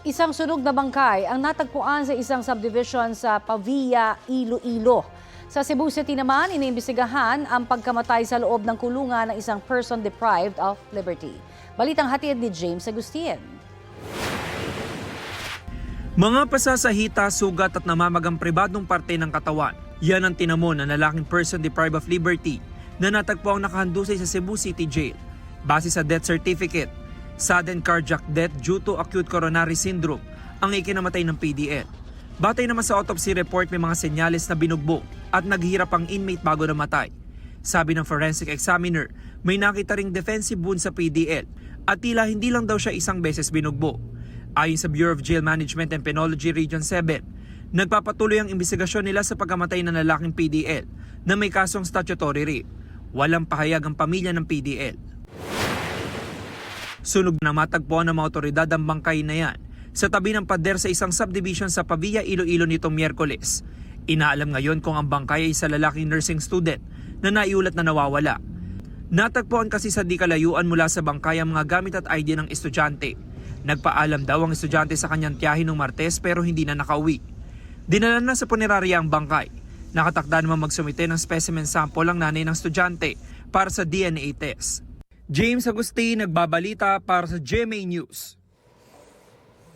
Isang sunog na bangkay ang natagpuan sa isang subdivision sa Pavia, Iloilo. Sa Cebu City naman, iniimbestigahan ang pagkamatay sa loob ng kulungan ng isang person deprived of liberty. Balitang hatid ni James Agustin. Mga pasasahita, sugat at namamagang pribadong parte ng katawan. Yan ang tinamo ng lalaking person deprived of liberty na natagpo ang nakahandusay sa Cebu City Jail. Base sa death certificate, sudden cardiac death due to acute coronary syndrome ang ikinamatay ng PDL. Batay naman sa autopsy report, may mga senyales na binugbog at naghihirap ang inmate bago namatay. Sabi ng forensic examiner, may nakita ring defensive wound sa PDL at tila hindi lang daw siya isang beses binugbog. Ayon sa Bureau of Jail Management and Penology Region 7, nagpapatuloy ang imbestigasyon nila sa pagkamatay ng lalaking PDL na may kasong statutory rape. Walang pahayag ang pamilya ng PDL. Sunog na matagpuan ng mga otoridad ang bangkay na yan sa tabi ng pader sa isang subdivision sa Pavia, Iloilo nitong Miyerkules. Inaalam ngayon kung ang bangkay ay sa lalaking nursing student na naiulat na nawawala. Natagpuan kasi sa di kalayuan mula sa bangkay ang mga gamit at ID ng estudyante. Nagpaalam daw ang estudyante sa kanyang tiyahin ng Martes pero hindi na nakauwi. Dinala na sa punerarya ang bangkay. Nakatakda naman magsumite ng specimen sample ang nanay ng estudyante para sa DNA test. James Agustin, nagbabalita para sa GMA News.